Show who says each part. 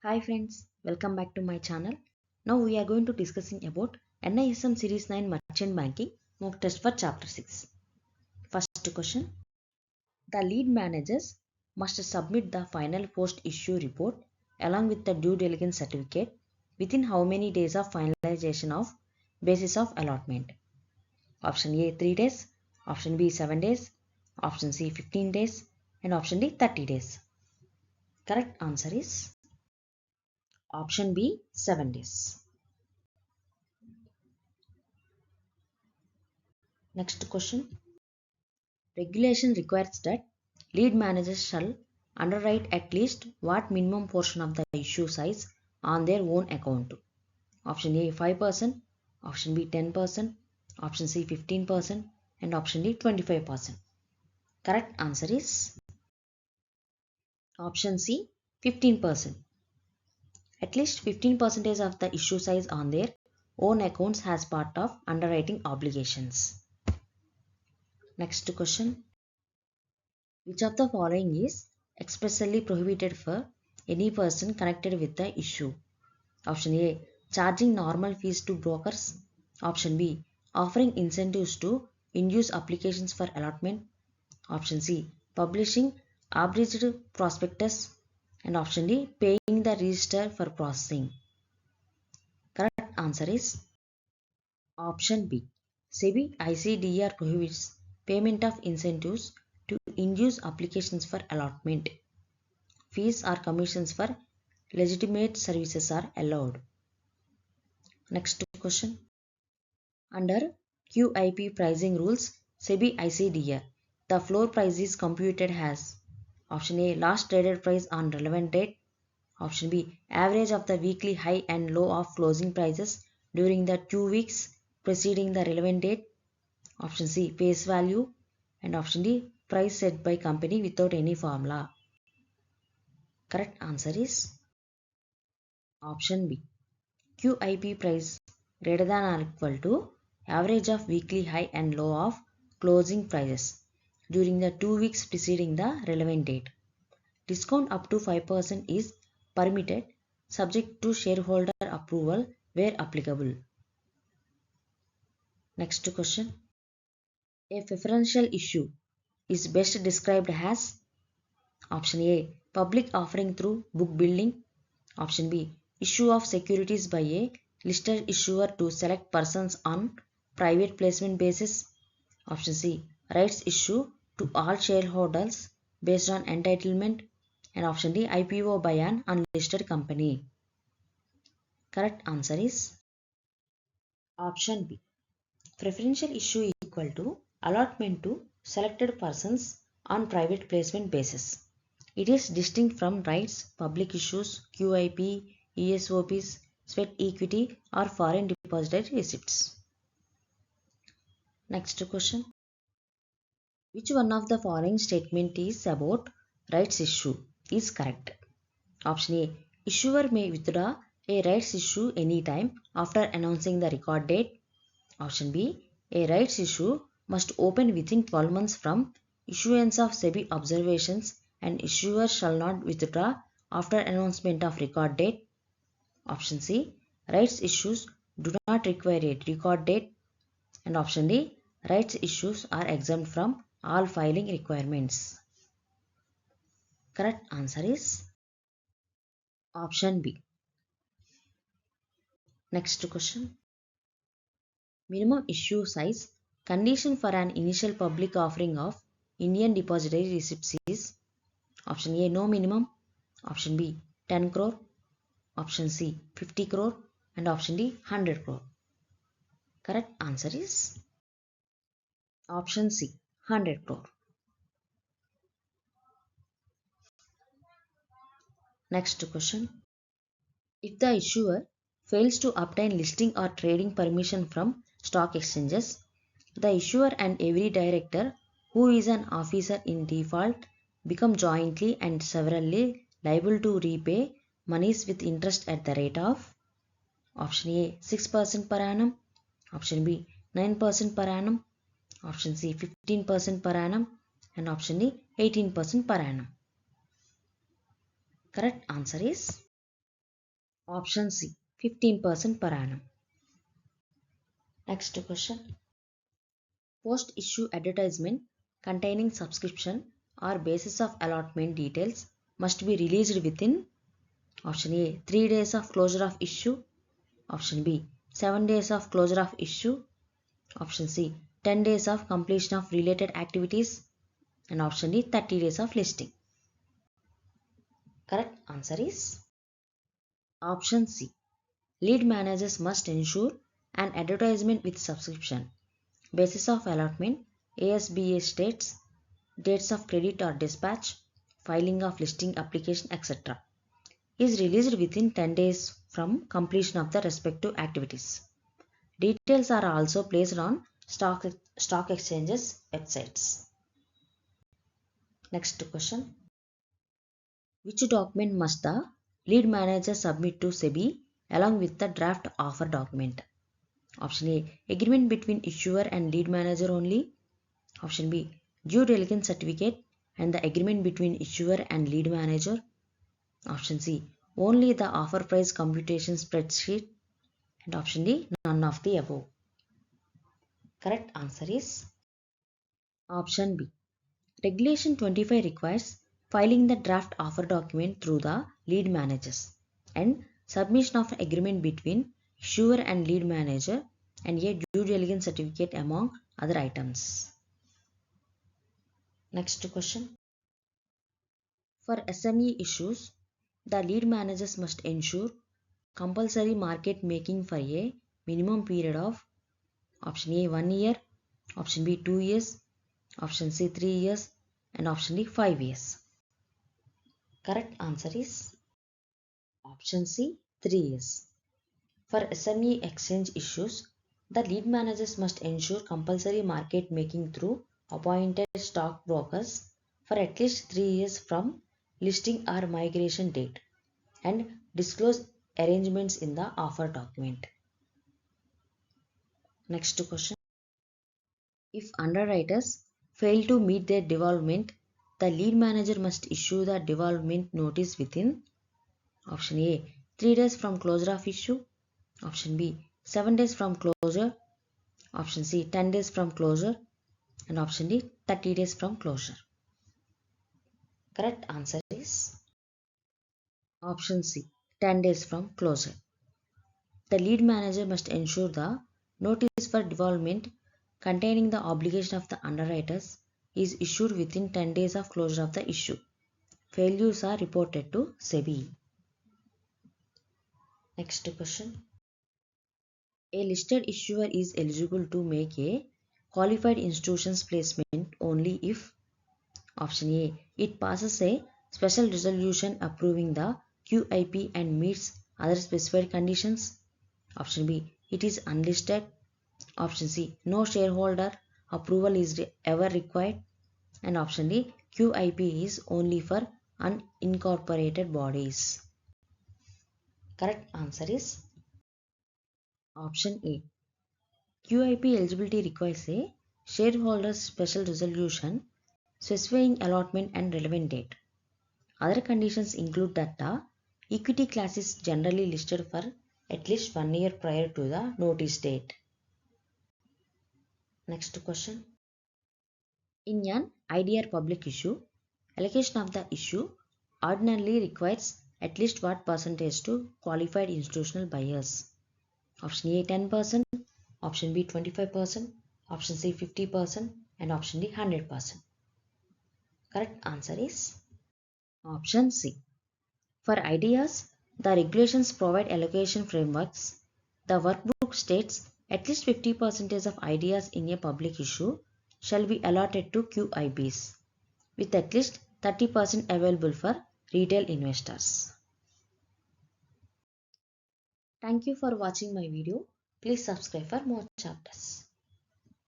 Speaker 1: Hi friends, welcome back to my channel. Now we are going to discussing about NISM Series 9 Merchant Banking mock test for Chapter 6. First question. The lead managers must submit the final post-issue report along with the due diligence certificate within how many days of finalization of basis of allotment? Option A 3 days, option B 7 days, option C 15 days and option D 30 days. Correct answer is option B 7 days. Next question. Regulation requires that lead managers shall underwrite at least what minimum portion of the issue size on their own account. Option A 5%, option B 10%, option C 15% and option D 25%. Correct answer is option C 15%. At least 15% of the issue size on their own accounts as part of underwriting obligations. Next question. Which of the following is expressly prohibited for any person connected with the issue? Option A. Charging normal fees to brokers. Option B. Offering incentives to induce applications for allotment. Option C. Publishing abridged prospectus. And option D. Paying the register for processing. Correct answer is option B. SEBI ICDR prohibits payment of incentives to induce applications for allotment. Fees or commissions for legitimate services are allowed. Next question. Under QIP pricing rules, SEBI ICDR, the floor price is computed as option A. Last traded price on relevant date. Option B. Average of the weekly high and low of closing prices during the 2 weeks preceding the relevant date. Option C. Face value. And option D. Price set by company without any formula. Correct answer is option B. QIP price greater than or equal to average of weekly high and low of closing prices during the 2 weeks preceding the relevant date. Discount up to 5% is permitted subject to shareholder approval where applicable. Next question. A preferential issue is best described as option A. Public offering through book building. Option B. Issue of securities by a listed issuer to select persons on private placement basis. Option C. Rights issue to all shareholders based on entitlement. And option D. IPO by an unlisted company. Correct answer is option B. Preferential issue equal to allotment to selected persons on private placement basis. It is distinct from rights, public issues, QIP, ESOPs, sweat equity or foreign depository receipts. Next question. Which one of the following statement is about rights issue is correct? Option A. Issuer may withdraw a rights issue anytime after announcing the record date. Option B. A rights issue must open within 12 months from issuance of SEBI observations and issuer shall not withdraw after announcement of record date. Option C. Rights issues do not require a record date. And option D. Rights issues are exempt from all filing requirements. Correct answer is option B. Next question. Minimum issue size condition for an initial public offering of Indian depository receipts is option A. No minimum. Option B. 10 crore. Option C. 50 crore. And option D. 100 crore. Correct answer is option C. 100 crore. Next question. If the issuer fails to obtain listing or trading permission from stock exchanges, the issuer and every director who is an officer in default become jointly and severally liable to repay monies with interest at the rate of option A 6% per annum, option B 9% per annum, option C 15% per annum and option D 18% per annum. Correct answer is Option C, 15% per annum. Next question. Post-issue advertisement containing subscription or basis of allotment details must be released within option A, 3 days of closure of issue, option B, 7 days of closure of issue, option C, 10 days of completion of related activities, and option D, 30 days of listing. Correct answer is option C. Lead managers must ensure an advertisement with subscription, basis of allotment, ASBA states, dates of credit or dispatch, filing of listing application, etc. is released within 10 days from completion of the respective activities. Details are also placed on stock exchanges websites. Next question. Which document must the lead manager submit to SEBI along with the draft offer document? Option A, agreement between issuer and lead manager only. Option B, due diligence certificate and the agreement between issuer and lead manager. Option C, only the offer price computation spreadsheet. And option D, none of the above. Correct answer is option B. Regulation 25 requires filing the draft offer document through the lead managers and submission of agreement between issuer and lead manager and a due diligence certificate among other items. Next question. For SME issues, the lead managers must ensure compulsory market making for a minimum period of option A 1 year, option B 2 years, option C 3 years, and option D 5 years. Correct answer is option C 3 years. For SME exchange issues, the lead managers must ensure compulsory market making through appointed stock brokers for at least 3 years from listing or migration date and disclose arrangements in the offer document. Next question. If underwriters fail to meet their devolvement, the lead manager must issue the devolvement notice within option A 3 days from closure of issue, option B 7 days from closure, option C 10 days from closure, and option D 30 days from closure. Correct answer is option C 10 days from closure. The lead manager must ensure the notice for devolvement containing the obligation of the underwriters is issued within 10 days of closure of the issue. Failures are reported to SEBI. Next question. A listed issuer is eligible to make a qualified institutions placement only if option A, it passes a special resolution approving the QIP and meets other specified conditions. Option B, it is unlisted. Option C, no shareholder approval is ever required. And option D, QIP is only for unincorporated bodies. Correct answer is option A. QIP eligibility requires a shareholder's special resolution specifying allotment and relevant date. Other conditions include that the equity class is generally listed for at least 1 year prior to the notice date. Next question. In an IDR public issue, allocation of the issue ordinarily requires at least what percentage to qualified institutional buyers? Option A 10%, option B 25%, option C 50%, and option D 100%. Correct answer is option C. For IDRs, the regulations provide allocation frameworks. The workbook states at least 50% of IDRs in a public issue shall be allotted to QIBs, with at least 30% available for retail investors. Thank you for watching my video. Please subscribe for more chapters.